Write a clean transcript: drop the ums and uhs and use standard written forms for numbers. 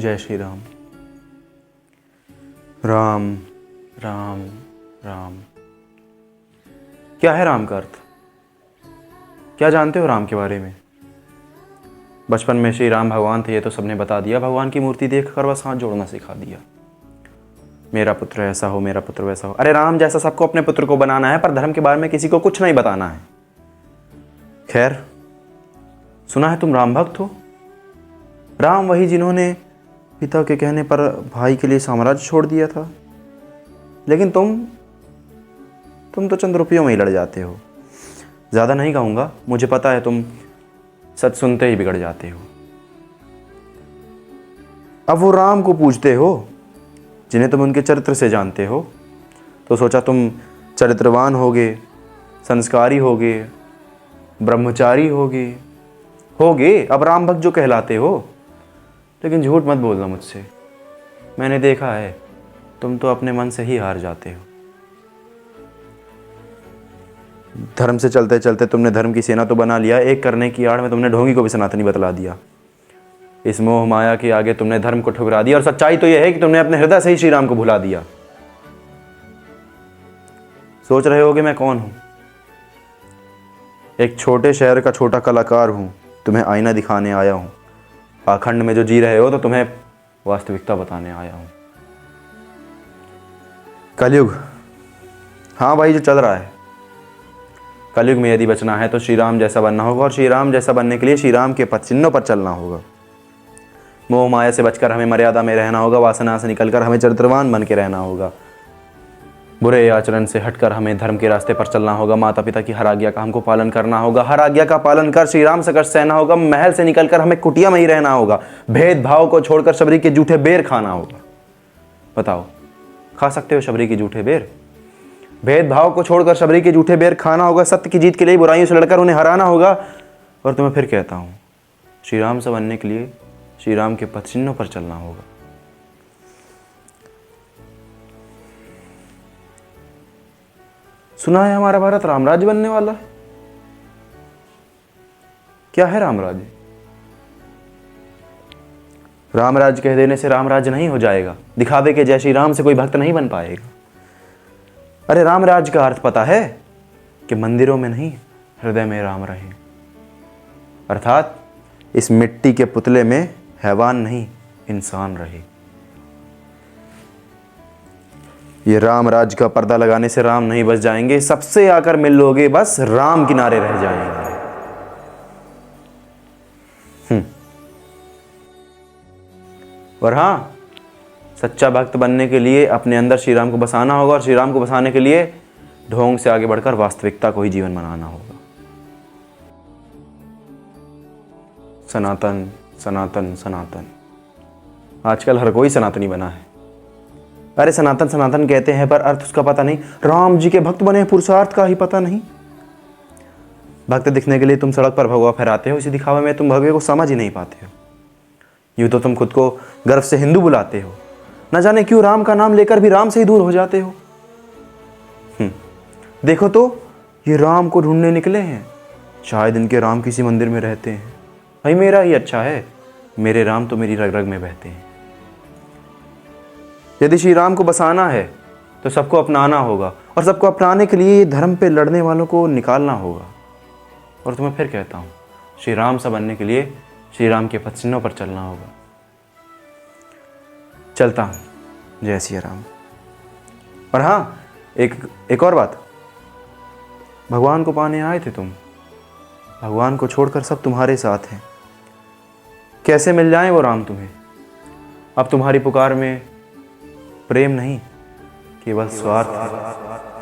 जय श्री राम। राम राम राम। क्या है राम का अर्थ? क्या जानते हो राम के बारे में? बचपन में श्री राम भगवान थे, ये तो सबने बता दिया। भगवान की मूर्ति देखकर बस हाथ जोड़ना सिखा दिया। मेरा पुत्र ऐसा हो, मेरा पुत्र वैसा हो। अरे राम जैसा सबको अपने पुत्र को बनाना है, पर धर्म के बारे में किसी को कुछ नहीं बताना है। खैर, सुना है तुम राम भक्त हो। राम वही जिन्होंने पिता के कहने पर भाई के लिए साम्राज्य छोड़ दिया था। लेकिन तुम तो चंद रुपयों में ही लड़ जाते हो। ज़्यादा नहीं कहूँगा, मुझे पता है तुम सच सुनते ही बिगड़ जाते हो। अब वो राम को पूजते हो जिन्हें तुम उनके चरित्र से जानते हो, तो सोचा तुम चरित्रवान होगे, संस्कारी होगे, ब्रह्मचारी होगे अब राम भक्त जो कहलाते हो। लेकिन झूठ मत बोलना मुझसे, मैंने देखा है तुम तो अपने मन से ही हार जाते हो। धर्म से चलते चलते तुमने धर्म की सेना तो बना लिया, एक करने की आड़ में तुमने ढोंगी को भी सनातनी बतला दिया। इस मोह माया के आगे तुमने धर्म को ठुकरा दिया, और सच्चाई तो यह है कि तुमने अपने हृदय से ही श्री राम को भुला दिया। सोच रहे होगे मैं कौन हूं? एक छोटे शहर का छोटा कलाकार हूं, तुम्हें आईना दिखाने आया हूं। पाखंड में जो जी रहे हो तो तुम्हें वास्तविकता बताने आया हूं। कलयुग, हाँ भाई, जो चल रहा है। कलयुग में यदि बचना है तो श्री राम जैसा बनना होगा, और श्री राम जैसा बनने के लिए श्री राम के पद चिन्हों पर चलना होगा। मोह माया से बचकर हमें मर्यादा में रहना होगा, वासना से निकलकर हमें चरित्रवान बन के रहना होगा। बुरे आचरण से हटकर हमें धर्म के रास्ते पर चलना होगा। माता पिता की हर आज्ञा का हमको पालन करना होगा, हर आज्ञा का पालन कर श्री राम सकट सहना होगा। महल से निकलकर हमें कुटिया में ही रहना होगा। भेदभाव को छोड़कर शबरी के जूठे बेर खाना होगा। बताओ, खा सकते हो शबरी के जूठे बेर? भेदभाव को छोड़कर शबरी के जूठे बेर खाना होगा। सत्य की जीत के लिए बुराइयों से लड़कर उन्हें हराना होगा। और तुम्हें फिर कहता हूँ, श्री राम से बनने के लिए श्री राम के पद चिन्हों पर चलना होगा। सुना है हमारा भारत रामराज्य बनने वाला है। क्या है रामराज्य? रामराज्य कह देने से रामराज्य नहीं हो जाएगा। दिखावे के जय श्री राम से कोई भक्त नहीं बन पाएगा। अरे रामराज्य का अर्थ पता है कि मंदिरों में नहीं, हृदय में राम रहे। अर्थात इस मिट्टी के पुतले में हैवान नहीं, इंसान रहे। ये राम राज्य का पर्दा लगाने से राम नहीं बच जाएंगे। सबसे आकर मिल लोगे, बस राम किनारे रह जाएंगे। और हाँ, सच्चा भक्त बनने के लिए अपने अंदर श्री राम को बसाना होगा, और श्री राम को बसाने के लिए ढोंग से आगे बढ़कर वास्तविकता को ही जीवन बनाना होगा। सनातन सनातन सनातन, आजकल हर कोई सनातनी बना है। अरे सनातन सनातन कहते हैं, पर अर्थ उसका पता नहीं। राम जी के भक्त बने, पुरुषार्थ का ही पता नहीं। भक्त दिखने के लिए तुम सड़क पर भगवा फहराते हो, इसी दिखावे में तुम भगवे को समझ ही नहीं पाते हो। यूं तो तुम खुद को गर्व से हिंदू बुलाते हो, न जाने क्यों राम का नाम लेकर भी राम से ही दूर हो जाते हो। देखो तो, ये राम को ढूंढने निकले हैं। शायद इनके राम किसी मंदिर में रहते हैं। भाई मेरा ही अच्छा है, मेरे राम तो मेरी रग रग में बहते हैं। यदि श्री राम को बसाना है तो सबको अपनाना होगा, और सबको अपनाने के लिए धर्म पे लड़ने वालों को निकालना होगा। और तुम्हें फिर कहता हूँ, श्री राम से बनने के लिए श्री राम के पद चिन्हों पर चलना होगा। चलता हूँ, जय श्री राम। और हाँ, एक और बात, भगवान को पाने आए थे तुम, भगवान को छोड़कर सब तुम्हारे साथ हैं। कैसे मिल जाएं वो राम तुम्हें? अब तुम्हारी पुकार में प्रेम नहीं, केवल स्वार्थ है।